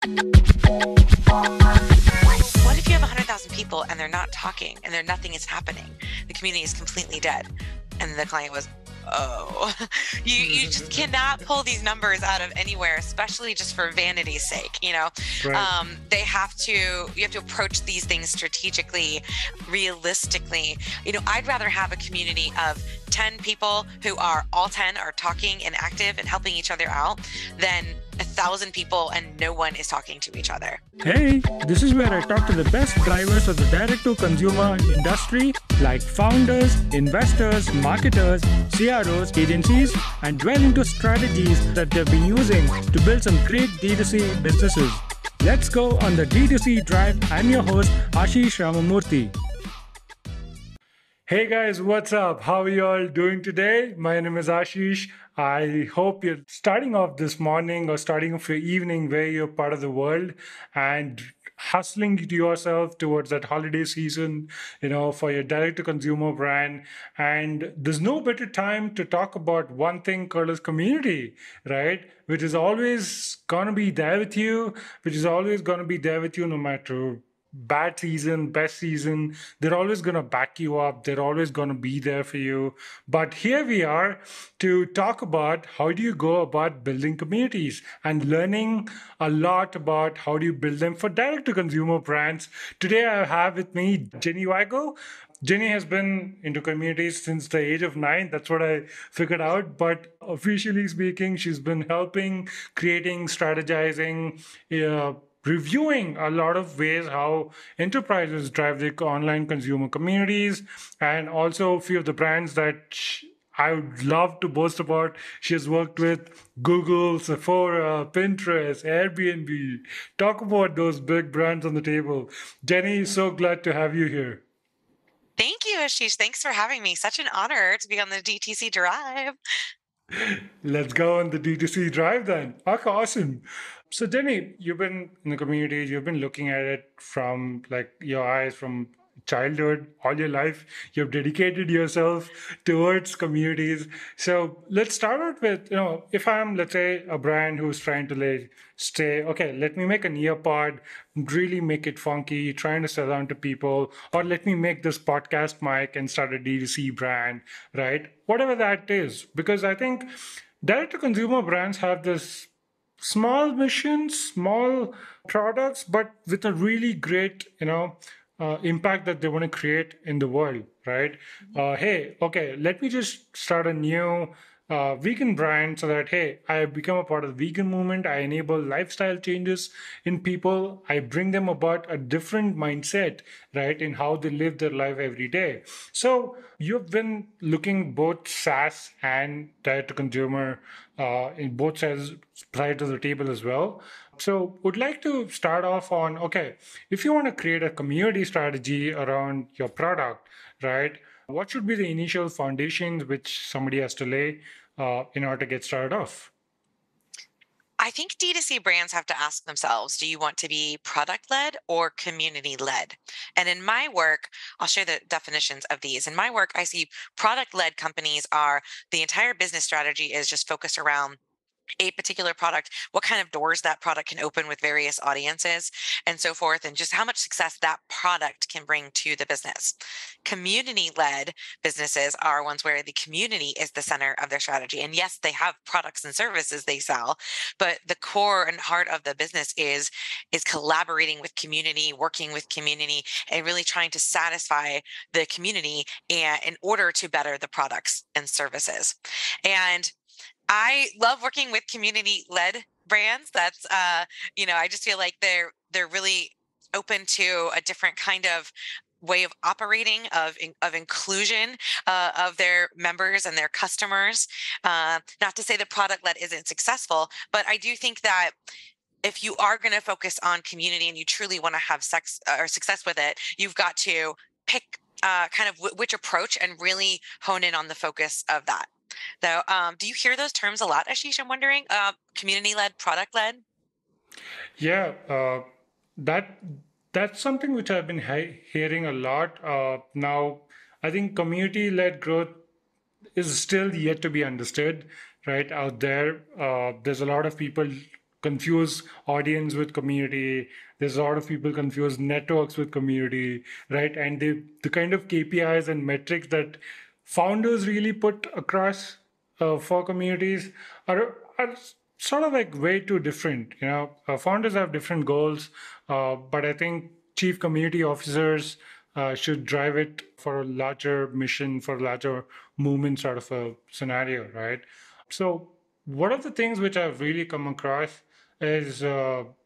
What if you have 100,000 people and they're not talking and nothing is happening? The community is completely dead. And the client was, oh, you just cannot pull these numbers out of anywhere, especially just for vanity's sake. Right. You have to approach these things strategically, realistically. I'd rather have a community of 10 people who are all 10 are talking and active and helping each other out than 1,000 people and no one is talking to each other. Hey, this is where I talk to the best drivers of the direct-to-consumer industry, like founders, investors, marketers, CROs, agencies, and dwell into strategies that they've been using to build some great D2C businesses. Let's go on the DTC Drive. I'm your host, Ashish Ramamurthy. Hey guys, what's up? How are you all doing today? My name is Ashish. I hope you're starting off this morning or starting off your evening where you're part of the world and hustling to yourself towards that holiday season, for your direct to consumer brand. And there's no better time to talk about one thing called as community, right? Which is always going to be there with you, no matter bad season, best season, they're always going to back you up. They're always going to be there for you. But here we are to talk about how do you go about building communities and learning a lot about how do you build them for direct to consumer brands. Today I have with me Jenny Weigle. Jenny has been into communities since the age of 9. That's what I figured out. But officially speaking, she's been helping, creating, strategizing, reviewing a lot of ways how enterprises drive their online consumer communities, and also a few of the brands that I would love to boast about. She has worked with Google, Sephora, Pinterest, Airbnb. Talk about those big brands on the table. Jenny, so glad to have you here. Thank you, Ashish. Thanks for having me. Such an honor to be on the DTC Drive. Let's go on the D2C Drive then. Okay, awesome. So, Jenny, you've been in the community, you've been looking at it from like your eyes from childhood, all your life. You've dedicated yourself towards communities. So, let's start out with, if I'm, let's say, a brand who's trying to like stay, okay, let me make a Neopod, really make it funky, trying to sell on to people, or let me make this podcast mic and start a D2C brand, right? Whatever that is. Because I think direct to consumer brands have this small missions, small products, but with a really great, impact that they want to create in the world, right? Hey, okay, let me just start a new vegan brand so that, hey, I become a part of the vegan movement. I enable lifestyle changes in people. I bring them about a different mindset, right, in how they live their life every day. So you've been looking both SaaS and direct to consumer in both sides of the table as well. So would like to start off on, okay, if you want to create a community strategy around your product, right? What should be the initial foundations which somebody has to lay in order to get started off? I think D2C brands have to ask themselves, do you want to be product led or community led? And in my work, I'll share the definitions of these. In my work, I see product led companies are the entire business strategy is just focused around a particular product, what kind of doors that product can open with various audiences and so forth, and just how much success that product can bring to the business. Community-led businesses are ones where the community is the center of their strategy. And yes, they have products and services they sell, but the core and heart of the business is collaborating with community, working with community, and really trying to satisfy the community in order to better the products and services. And I love working with community-led brands. That's, I just feel like they're really open to a different kind of way of operating, of inclusion of their members and their customers. Not to say the product-led isn't successful, but I do think that if you are going to focus on community and you truly want to have success with it, you've got to pick kind of which approach and really hone in on the focus of that. So, do you hear those terms a lot, Ashish? I'm wondering, community-led, product-led? Yeah, that that's something which I've been hearing a lot. Now, I think community-led growth is still yet to be understood, right? Out there, there's a lot of people confuse audience with community. There's a lot of people confuse networks with community, right? And the kind of KPIs and metrics that founders really put across for communities are sort of like way too different. Founders have different goals, but I think chief community officers should drive it for a larger mission, for a larger movement sort of a scenario, right? So one of the things which I've really come across is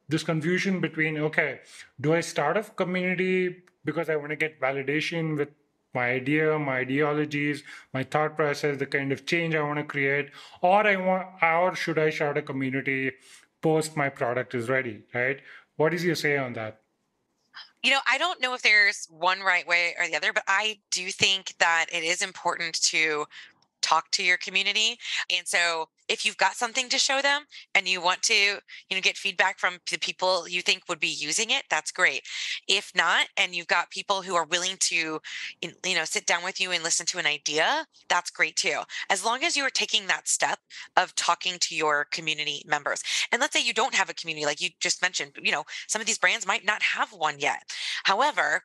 this confusion between, okay, do I start a community because I want to get validation with my idea, my ideologies, my thought process, the kind of change I want to create, or should I start a community post my product is ready, right? What is your say on that? I don't know if there's one right way or the other, but I do think that it is important to talk to your community. And so if you've got something to show them and you want to, get feedback from the people you think would be using it, that's great. If not, and you've got people who are willing to, sit down with you and listen to an idea, that's great too. As long as you are taking that step of talking to your community members. And let's say you don't have a community, like you just mentioned, some of these brands might not have one yet. However,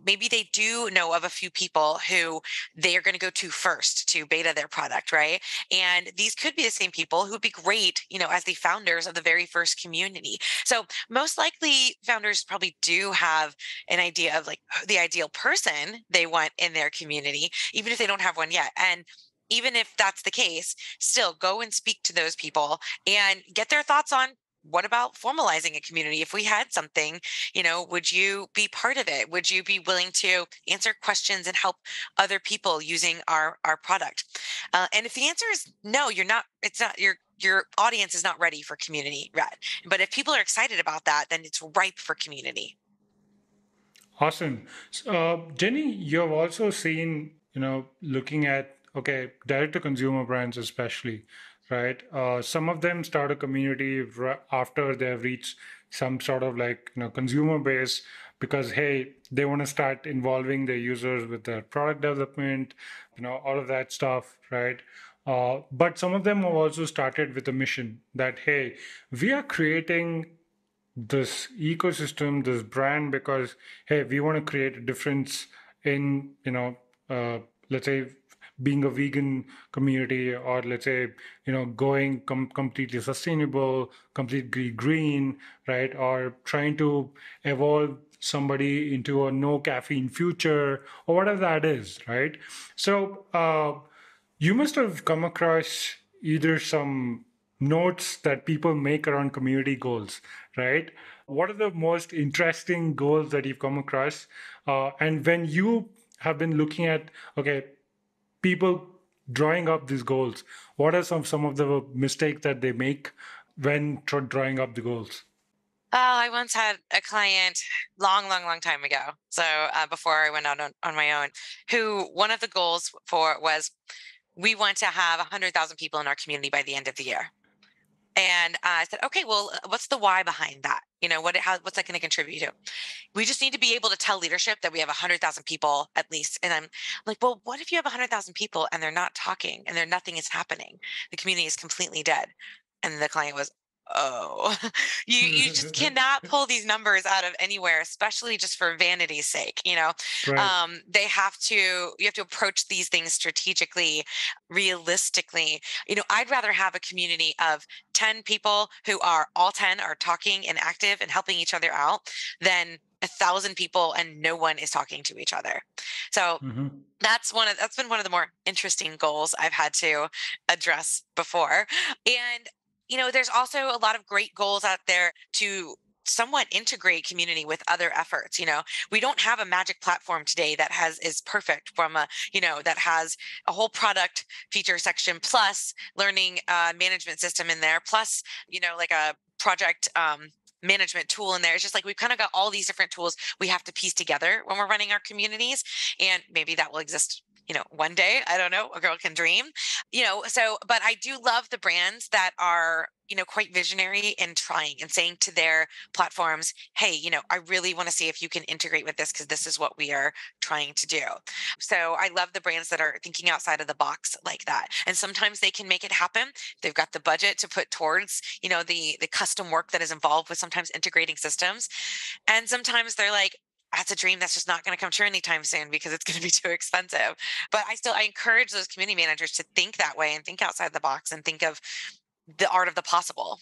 maybe they do know of a few people who they are going to go to first to beta their product, right? And these could be the same people who would be great, as the founders of the very first community. So most likely founders probably do have an idea of like the ideal person they want in their community, even if they don't have one yet. And even if that's the case, still go and speak to those people and get their thoughts on what about formalizing a community? If we had something, would you be part of it? Would you be willing to answer questions and help other people using our product? And if the answer is no, you're not. It's not your audience is not ready for community yet. But if people are excited about that, then it's ripe for community. Awesome. Jenny, you've also seen, looking at, okay, direct to consumer brands, especially, right? Some of them start a community after they've reached some sort of like, consumer base because, hey, they want to start involving their users with their product development, all of that stuff, right? But some of them have also started with a mission that, hey, we are creating this ecosystem, this brand, because hey, we want to create a difference in, let's say being a vegan community, or let's say, going completely sustainable, completely green, right? Or trying to evolve somebody into a no caffeine future or whatever that is, right? So you must have come across either some notes that people make around community goals, right? What are the most interesting goals that you've come across? And when you have been looking at, okay, people drawing up these goals, what are some of the mistakes that they make when drawing up the goals? Oh, I once had a client long, long, long time ago. So before I went out on my own, who one of the goals for was we want to have 100,000 people in our community by the end of the year. And I said, okay, well, what's the why behind that? What's that going to contribute to? We just need to be able to tell leadership that we have 100,000 people at least. And I'm like, well, what if you have 100,000 people and they're not talking and nothing is happening? The community is completely dead. And the client was, oh, you just cannot pull these numbers out of anywhere, especially just for vanity's sake. Right. You have to approach these things strategically, realistically. I'd rather have a community of 10 people who are all 10 are talking and active and helping each other out than 1,000 people and no one is talking to each other. So Mm-hmm. that's been one of the more interesting goals I've had to address before. And there's also a lot of great goals out there to somewhat integrate community with other efforts. We don't have a magic platform today that is perfect from that has a whole product feature section plus learning management system in there, plus like a project management tool in there. It's just like we've kind of got all these different tools we have to piece together when we're running our communities, and maybe that will exist one day. I don't know, a girl can dream. But I do love the brands that are quite visionary in trying and saying to their platforms, hey, I really want to see if you can integrate with this because this is what we are trying to do. So I love the brands that are thinking outside of the box like that. And sometimes they can make it happen. They've got the budget to put towards, the custom work that is involved with sometimes integrating systems. And sometimes they're like, that's a dream that's just not going to come true anytime soon because it's going to be too expensive. But I encourage those community managers to think that way and think outside the box and think of the art of the possible.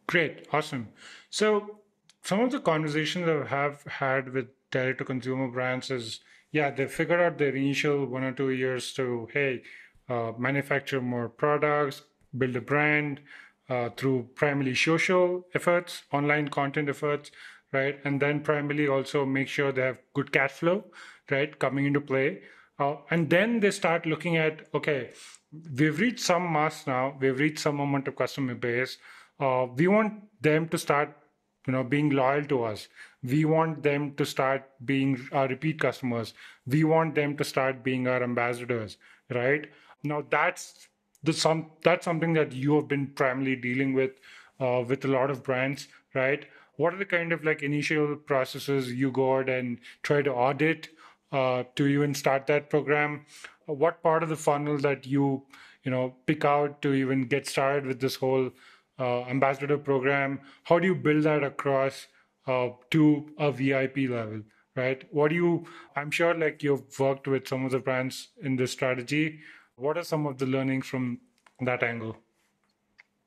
Great, awesome. So some of the conversations I have had with direct to consumer brands is, yeah, they figured out their initial 1 or 2 years to, hey, manufacture more products, build a brand through primarily social efforts, online content efforts, right? And then primarily also make sure they have good cash flow, right, coming into play. And then they start looking at, okay, we've reached some mass now, we've reached some amount of customer base. We want them to start, being loyal to us. We want them to start being our repeat customers. We want them to start being our ambassadors, right? Now that's something that you have been primarily dealing with a lot of brands, right? What are the kind of like initial processes you go out and try to audit to even start that program? What part of the funnel that you pick out to even get started with this whole ambassador program? How do you build that across to a VIP level, right? I'm sure like you've worked with some of the brands in this strategy. What are some of the learnings from that angle?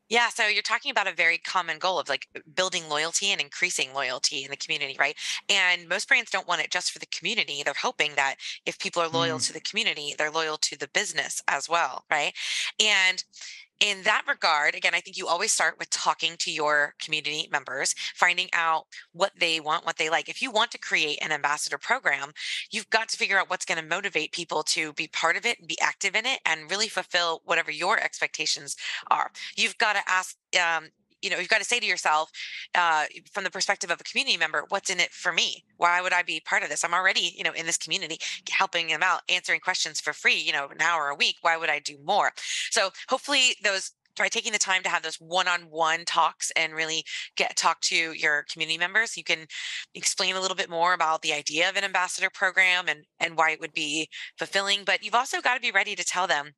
Yeah, so you're talking about a very common goal of like building loyalty and increasing loyalty in the community, right? And most brands don't want it just for the community. They're hoping that if people are loyal Mm, to the community, they're loyal to the business as well, right? And in that regard, again, I think you always start with talking to your community members, finding out what they want, what they like. If you want to create an ambassador program, you've got to figure out what's going to motivate people to be part of it and be active in it and really fulfill whatever your expectations are. You've got to ask, you've got to say to yourself, from the perspective of a community member, what's in it for me? Why would I be part of this? I'm already, in this community, helping them out, answering questions for free, an hour a week. Why would I do more? So hopefully those by taking the time to have those one-on-one talks and really talk to your community members, you can explain a little bit more about the idea of an ambassador program and why it would be fulfilling. But you've also got to be ready to tell them,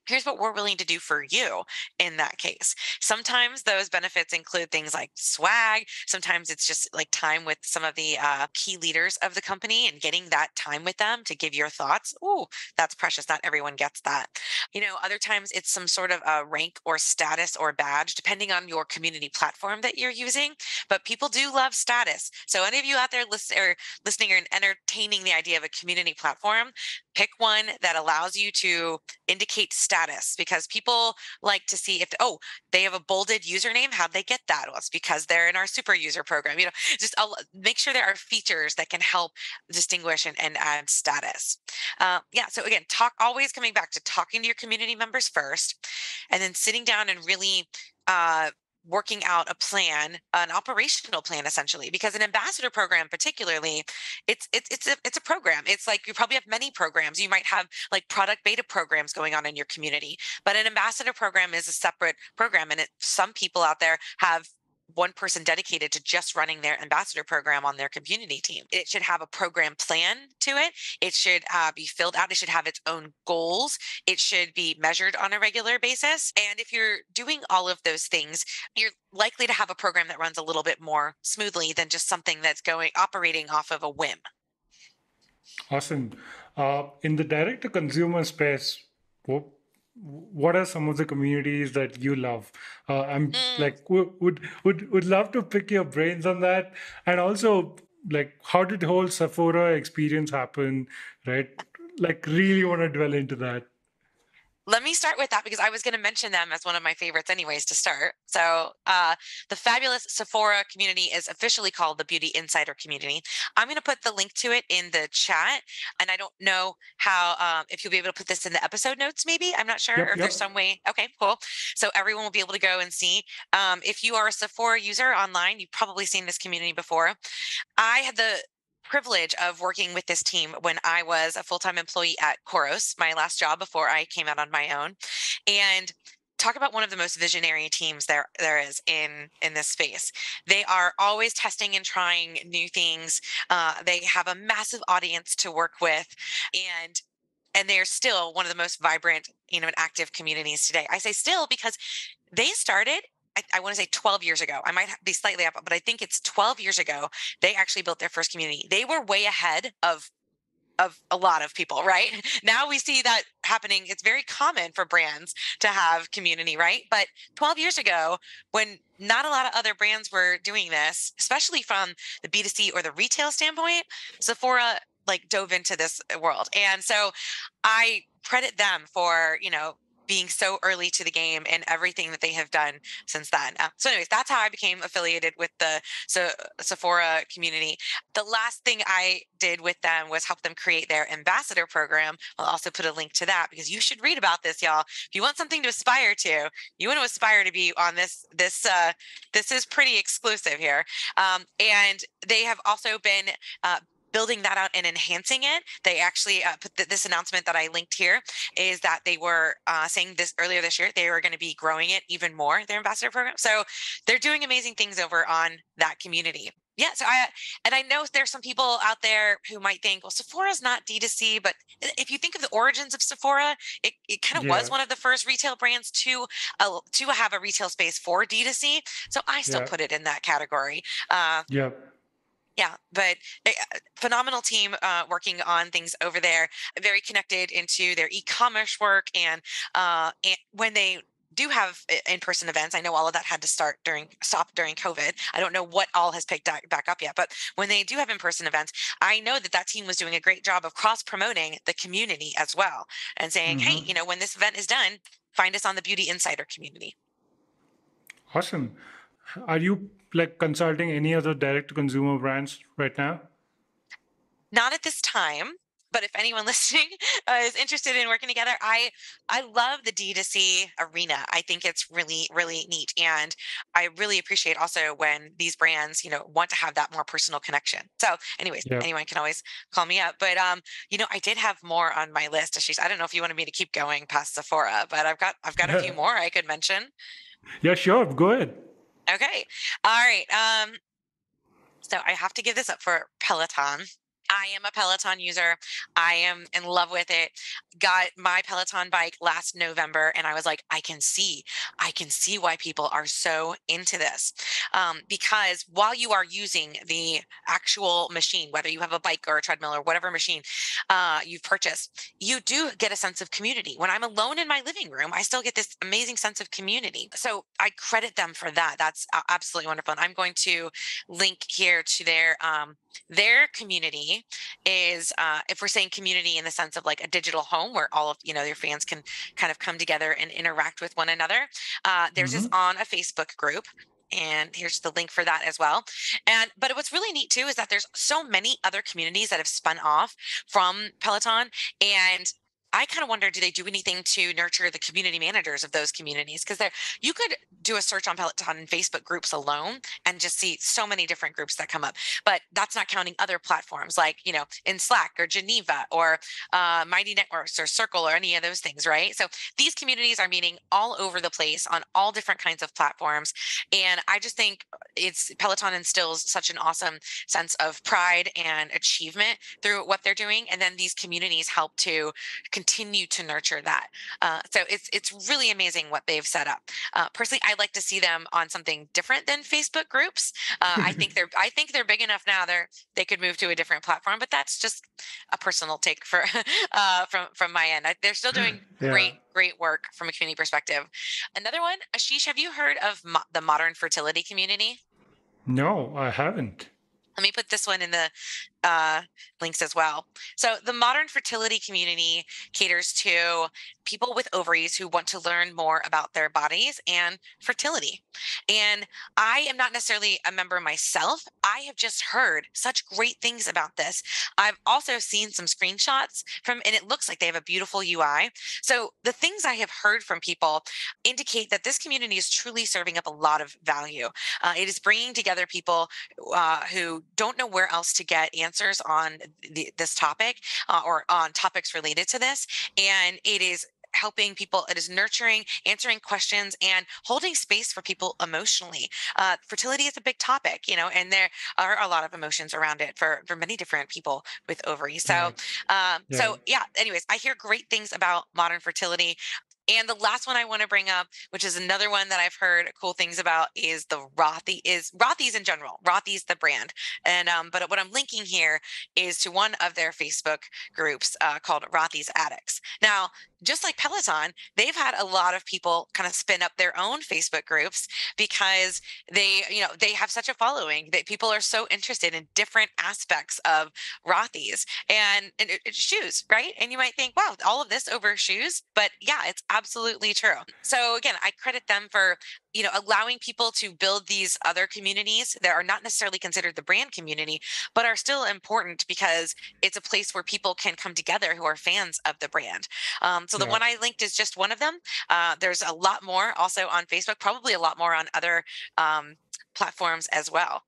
here's what we're willing to do for you in that case. Sometimes those benefits include things like swag. Sometimes it's just like time with some of the key leaders of the company and getting that time with them to give your thoughts. Ooh, that's precious. Not everyone gets that. Other times it's some sort of a rank or status or badge, depending on your community platform that you're using. But people do love status. So any of you out there listening or entertaining the idea of a community platform, pick one that allows you to indicate status, because people like to see if they have a bolded username. How'd they get that? Well, it's because they're in our super user program. Just make sure there are features that can help distinguish and add status. Yeah, so again, always coming back to talking to your community members first, and then sitting down and really working out a plan, an operational plan, essentially, because an ambassador program, particularly, it's a program. It's like you probably have many programs. You might have like product beta programs going on in your community, but an ambassador program is a separate program, and some people out there have one person dedicated to just running their ambassador program on their community team. It should have a program plan to it. It should be filled out. It should have its own goals. It should be measured on a regular basis. And if you're doing all of those things, you're likely to have a program that runs a little bit more smoothly than just something that's operating off of a whim. awesome. In the direct to consumer space, what are some of the communities that you love? I'm Mm. like would love to pick your brains on that, and also like how did the whole Sephora experience happen, right? Like really want to dwell into that. Let me start with that because I was going to mention them as one of my favorites, anyways, to start. So, the fabulous Sephora community is officially called the Beauty Insider Community. I'm going to put the link to it in the chat, and I don't know how if you'll be able to put this in the episode notes. Maybe I'm not sure, or Yep, if there's yep. some way. Okay, cool. So everyone will be able to go and see. If you are a Sephora user online, you've probably seen this community before. I had the privilege of working with this team when I was a full-time employee at Koros, my last job before I came out on my own. And talk about one of the most visionary teams there is in this space. They are always testing and trying new things. They have a massive audience to work with, and they're still one of the most vibrant, and active communities today. I say still because they started, I want to say 12 years ago. I might be slightly up, but I think it's 12 years ago. They actually built their first community. They were way ahead of a lot of people, right? Now we see that happening. It's very common for brands to have community, right? But 12 years ago, when not a lot of other brands were doing this, especially from the B2C or the retail standpoint, Sephora like dove into this world. And so I credit them for, being so early to the game and everything that they have done since then. So anyways, that's how I became affiliated with the Sephora community. The last thing I did with them was help them create their ambassador program. I'll also put a link to that because you should read about this, y'all. If you want something to aspire to, you want to aspire to be on this. This is pretty exclusive here, and they have also been building that out and enhancing it. They actually put this announcement that I linked here is that they were saying this earlier this year, they were going to be growing it even more, their ambassador program. So they're doing amazing things over on that community. Yeah. So I know there's some people out there who might think, well, Sephora's not D2C, but if you think of the origins of Sephora, it kind of was Yeah. one of the first retail brands to have a retail space for D2C. So I still Yeah. put it in that category. Yeah. Yeah, but phenomenal team working on things over there. Very connected into their e-commerce work, and when they do have in-person events, I know all of that had to stop during COVID. I don't know what all has picked back up yet, but when they do have in-person events, I know that team was doing a great job of cross-promoting the community as well, and saying, hey, Hmm. when this event is done, find us on the Beauty Insider community. Awesome. Are you like consulting any other direct to consumer brands right now? Not at this time, but if anyone listening is interested in working together, I love the D2C arena. I think it's really, really neat. And I really appreciate also when these brands, want to have that more personal connection. So anyways, Yeah. anyone can always call me up. But I did have more on my list, Ashish. I don't know if you wanted me to keep going past Sephora, but I've got a few Yeah. more I could mention. Yeah, sure. Go ahead. Okay. All right. So I have to give this up for Peloton. I am a Peloton user. I am in love with it. Got my Peloton bike last November, and I was like, I can see why people are so into this. Because while you are using the actual machine, whether you have a bike or a treadmill or whatever machine you've purchased, you do get a sense of community. When I'm alone in my living room, I still get this amazing sense of community. So I credit them for that. That's absolutely wonderful. And I'm going to link here to their community is if we're saying community in the sense of like a digital home where all of your fans can kind of come together and interact with one another. Theirs is Hmm. on a Facebook group, and here's the link for that as well. But what's really neat too is that there's so many other communities that have spun off from Peloton, and I kind of wonder, do they do anything to nurture the community managers of those communities? Because you could do a search on Peloton and Facebook groups alone and just see so many different groups that come up. But that's not counting other platforms like, in Slack or Geneva or Mighty Networks or Circle or any of those things, right? So these communities are meeting all over the place on all different kinds of platforms. And I just think Peloton instills such an awesome sense of pride and achievement through what they're doing. And then these communities help to continue to nurture that. So it's really amazing what they've set up. Personally, I'd like to see them on something different than Facebook groups. I think they're big enough now. They could move to a different platform, but that's just a personal take for from my end. They're still doing Yeah. great work from a community perspective. Another one, Ashish, have you heard of the modern fertility community? No, I haven't. Let me put this one in the links as well. So, the modern fertility community caters to people with ovaries who want to learn more about their bodies and fertility. And I am not necessarily a member myself. I have just heard such great things about this. I've also seen some screenshots and it looks like they have a beautiful UI. So, the things I have heard from people indicate that this community is truly serving up a lot of value. It is bringing together people who don't know where else to get answers on this topic or on topics related to this. And it is helping people. It is nurturing, answering questions, and holding space for people emotionally. Fertility is a big topic, and there are a lot of emotions around it for many different people with ovaries. So, Right. Yeah. so yeah. Anyways, I hear great things about modern fertility. And the last one I want to bring up, which is another one that I've heard cool things about, is the Rothy's in general. Rothy's the brand, and but what I'm linking here is to one of their Facebook groups called Rothy's Addicts. Now, just like Peloton, they've had a lot of people kind of spin up their own Facebook groups because they have such a following that people are so interested in different aspects of Rothy's and it's shoes, right? And you might think, wow, all of this over shoes, but yeah, it's absolutely true. So again, I credit them for allowing people to build these other communities that are not necessarily considered the brand community, but are still important because it's a place where people can come together who are fans of the brand. So the Yeah. one I linked is just one of them. There's a lot more also on Facebook, probably a lot more on other platforms as well.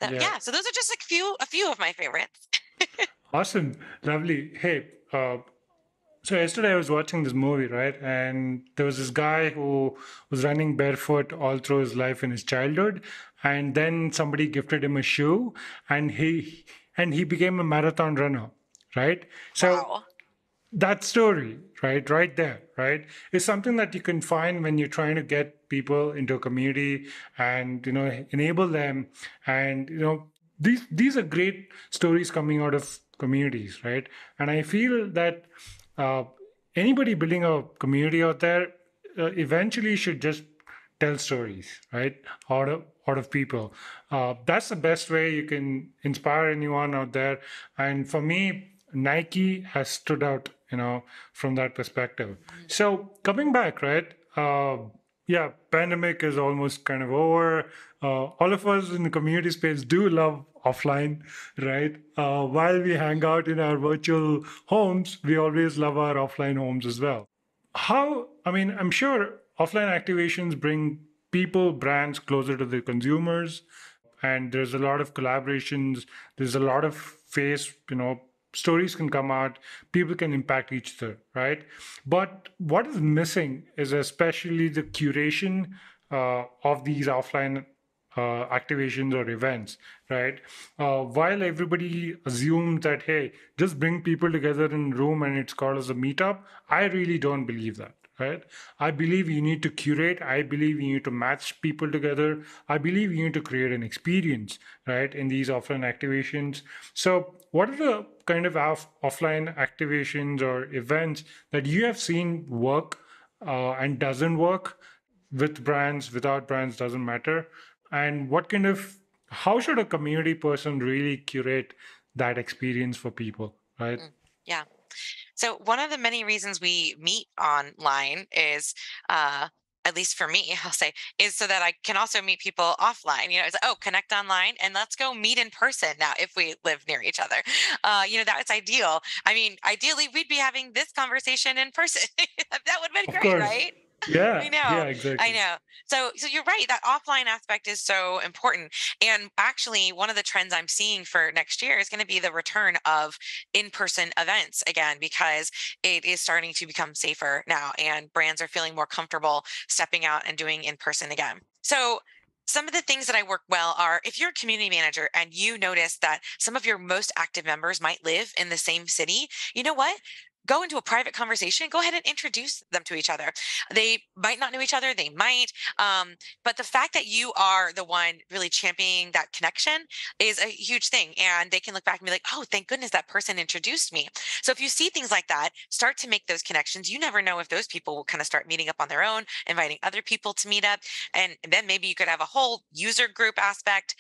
Yeah. Yeah, so those are just a few of my favorites. Awesome. Lovely. Hey, so yesterday I was watching this movie, right? And there was this guy who was running barefoot all through his life in his childhood, and then somebody gifted him a shoe, and he became a marathon runner, right? So Wow. that story, right there, right, is something that you can find when you're trying to get people into a community and enable them, and these are great stories coming out of communities, right? And I feel that uh, anybody building a community out there eventually should just tell stories, right? Out of people. That's the best way you can inspire anyone out there. And for me, Nike has stood out, from that perspective. So coming back, right? Yeah, pandemic is almost kind of over. All of us in the community space do love offline, right? While we hang out in our virtual homes, we always love our offline homes as well. I mean, I'm sure offline activations bring people, brands closer to the consumers, and there's a lot of collaborations. There's a lot of stories can come out, people can impact each other, right? But what is missing is especially the curation of these offline activations or events, right? While everybody assumes that, hey, just bring people together in a room and it's called as a meetup, I really don't believe that. Right? I believe you need to curate. I believe you need to match people together. I believe you need to create an experience, right, in these offline activations. So, what are the kind of offline activations or events that you have seen work and doesn't work with brands, without brands, doesn't matter? And how should a community person really curate that experience for people, right? Yeah. So one of the many reasons we meet online is, uh, at least for me, I'll say, is so that I can also meet people offline. It's like, oh, connect online and let's go meet in person now if we live near each other. That's ideal. I mean, ideally, we'd be having this conversation in person. That would have been Of great, course. right? I Yeah, know. yeah, I exactly. know. So you're right. That offline aspect is so important. And actually, one of the trends I'm seeing for next year is going to be the return of in-person events again, because it is starting to become safer now and brands are feeling more comfortable stepping out and doing in person again. So some of the things that I work well are if you're a community manager and you notice that some of your most active members might live in the same city, you know what? Go into a private conversation, go ahead and introduce them to each other. They might not know each other, they might, but the fact that you are the one really championing that connection is a huge thing. And they can look back and be like, oh, thank goodness that person introduced me. So if you see things like that, start to make those connections. You never know if those people will kind of start meeting up on their own, inviting other people to meet up. And then maybe you could have a whole user group aspect,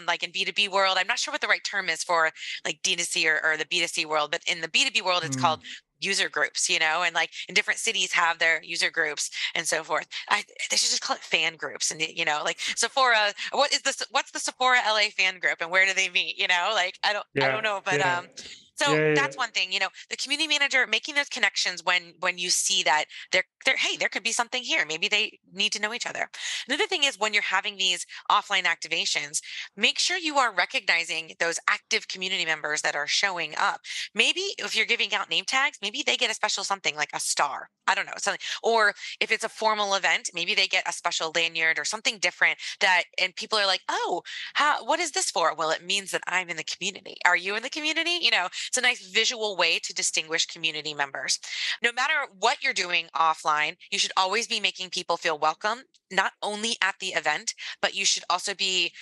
like in B2B world. I'm not sure what the right term is for like D2C or the B2C world, but in the B2B world, it's Mm. called user groups, and like in different cities have their user groups and so forth. They should just call it fan groups. And like Sephora, what's the Sephora LA fan group and where do they meet? Like I don't Yeah, know, but yeah. So Yeah, yeah. that's one thing, the community manager making those connections when you see that hey, there could be something here. Maybe they need to know each other. Another thing is when you're having these offline activations, make sure you are recognizing those active community members that are showing up. Maybe if you're giving out name tags, maybe they get a special something like a star. I don't know, something. Or if it's a formal event, maybe they get a special lanyard or something different and people are like, oh, what is this for? Well, it means that I'm in the community. Are you in the community? It's a nice visual way to distinguish community members. No matter what you're doing offline, you should always be making people feel welcome, not only at the event, but you should also be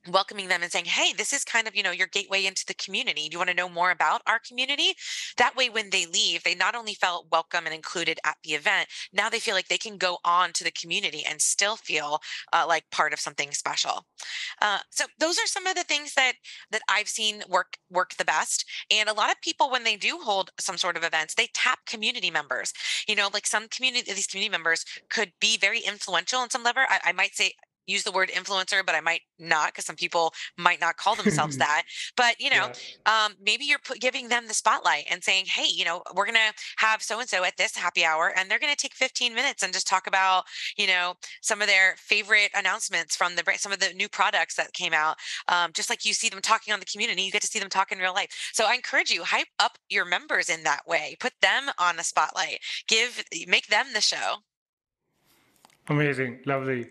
welcoming them and saying, hey, this is kind of, your gateway into the community. Do you want to know more about our community? That way, when they leave, they not only felt welcome and included at the event, now they feel like they can go on to the community and still feel like part of something special. So those are some of the things that I've seen work the best. And a lot of people, when they do hold some sort of events, they tap community members. Like these community members could be very influential in some level. I might say use the word influencer, but I might not, because some people might not call themselves that. But Yeah. maybe you're giving them the spotlight and saying, hey, we're gonna have so and so at this happy hour, and they're gonna take 15 minutes and just talk about some of their favorite announcements from the brand, some of the new products that came out. Just like you see them talking on the community, you get to see them talk in real life. So I encourage you, hype up your members in that way, put them on the spotlight, make them the show. Amazing. Lovely.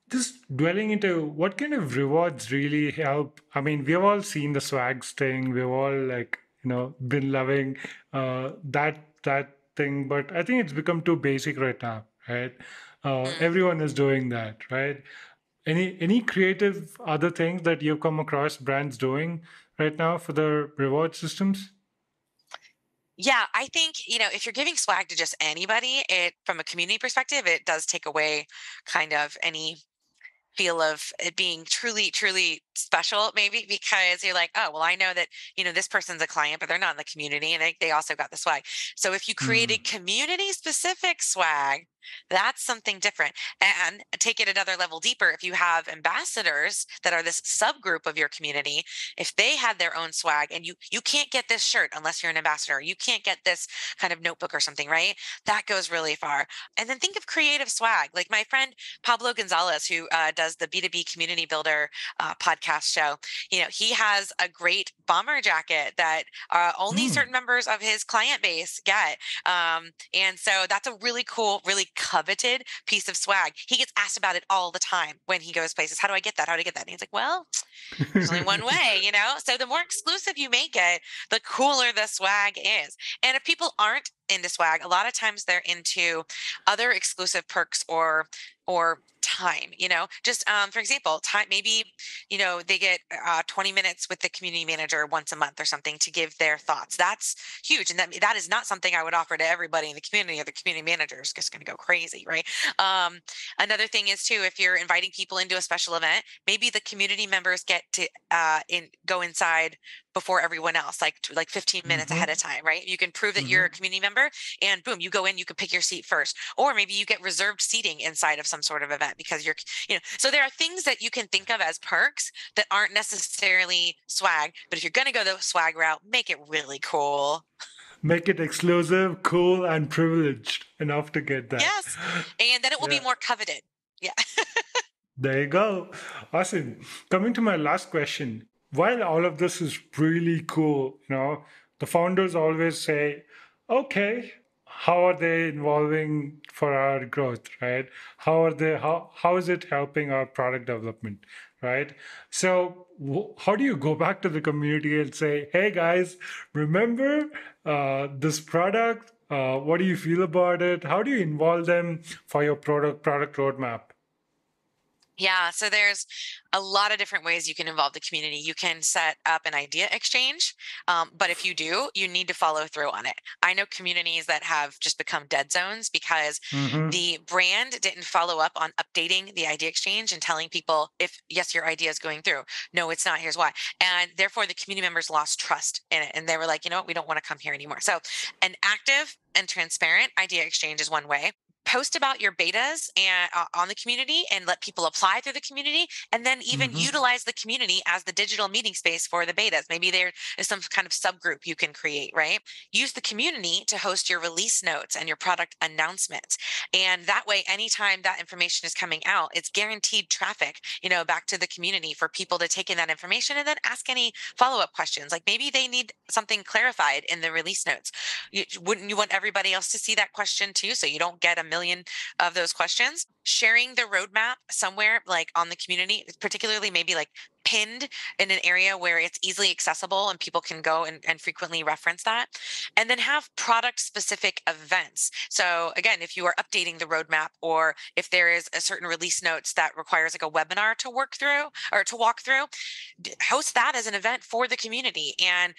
Just dwelling into what kind of rewards really help. I mean, we've all seen the swag thing. We've all been loving that thing, but I think it's become too basic right now, right? Mm. Everyone is doing that, right? Any creative other things that you've come across brands doing right now for the reward systems? Yeah, I think, if you're giving swag to just anybody, from a community perspective, it does take away kind of any feel of it being truly, truly special, maybe because you're like, oh, well, I know that, this person's a client, but they're not in the community and they also got the swag. So if you Hmm. created community specific swag, that's something different. And take it another level deeper. If you have ambassadors that are this subgroup of your community, if they had their own swag and you can't get this shirt unless you're an ambassador, you can't get this kind of notebook or something, right? That goes really far. And then think of creative swag. Like my friend Pablo Gonzalez, who does the B2B Community Builder podcast show. He has a great bomber jacket that only Hmm. certain members of his client base get. And so that's a really cool, really coveted piece of swag. He gets asked about it all the time when he goes places. How do I get that? How do I get that? And he's like, well, there's only one way. So the more exclusive you make it, the cooler the swag is. And if people aren't into swag, a lot of times they're into other exclusive perks or time, just for example, time. Maybe they get 20 minutes with the community manager once a month or something to give their thoughts. That's huge, and that is not something I would offer to everybody in the community, or the community manager is just going to go crazy, right? um, Another thing is too, if you're inviting people into a special event, maybe the community members get to go inside before everyone else, like 15 minutes Hmm. ahead of time, right? You can prove that you're Hmm. a community member, and boom, you go in, you can pick your seat first. Or maybe you get reserved seating inside of some sort of event because so there are things that you can think of as perks that aren't necessarily swag, but if you're going to go the swag route, make it really cool. Make it exclusive, cool, and privileged enough to get that. Yes. And then it will be Yeah. more coveted. Yeah. There you go. Awesome. Coming to my last question. While all of this is really cool, the founders always say, okay, how are they involving for our growth, right? How is it helping our product development, right? So how do you go back to the community and say, hey guys, remember this product? What do you feel about it? How do you involve them for your product roadmap? Yeah, so there's a lot of different ways you can involve the community. You can set up an idea exchange, but if you do, you need to follow through on it. I know communities that have just become dead zones because Mm-hmm. the brand didn't follow up on updating the idea exchange and telling people if, yes, your idea is going through. No, it's not. Here's why. And therefore, the community members lost trust in it. And they were like, you know what? We don't want to come here anymore. So, an active and transparent idea exchange is one way. post about your betas and on the community and let people apply through the community, and then even Mm-hmm. utilize the community as the digital meeting space for the betas. Maybe there is some kind of subgroup you can create, right? Use the community to host your release notes and your product announcements. And that way, anytime that information is coming out, it's guaranteed traffic, back to the community for people to take in that information and then ask any follow-up questions. Like maybe they need something clarified in the release notes. Wouldn't you want everybody else to see that question too, so you don't get a million of those questions? Sharing the roadmap somewhere like on the community, particularly maybe like pinned in an area where it's easily accessible and people can go and frequently reference that. And then have product specific events. So again, if you are updating the roadmap, or if there is a certain release notes that requires like a webinar to work through or to walk through, host that as an event for the community and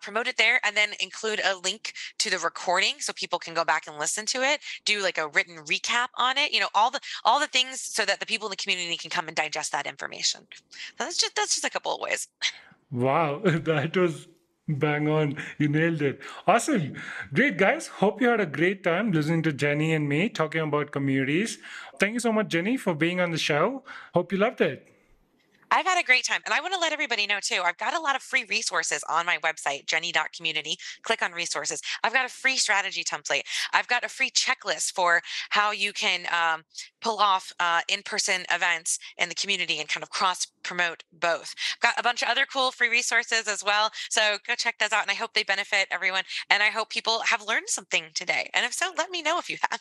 promote it there, and then include a link to the recording so people can go back and listen to it, do like a written recap on it, all the things so that the people in the community can come and digest that information. That's just a couple of ways. Wow, that was bang on. You nailed it. Awesome. Great, guys. Hope you had a great time listening to Jenny and me talking about communities. Thank you so much, Jenny, for being on the show. Hope you loved it. I've had a great time. And I want to let everybody know too, I've got a lot of free resources on my website, jenny.community. Click on resources. I've got a free strategy template. I've got a free checklist for how you can pull off in-person events in the community and kind of cross promote both. I've got a bunch of other cool free resources as well. So go check those out. And I hope they benefit everyone. And I hope people have learned something today. And if so, let me know if you have.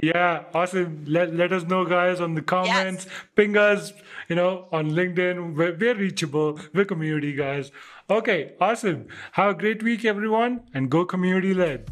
Yeah, awesome. Let us know, guys, on the Yes. comments. Ping us, on LinkedIn. We're reachable. We're community, guys. Okay, awesome. Have a great week, everyone, and go community led.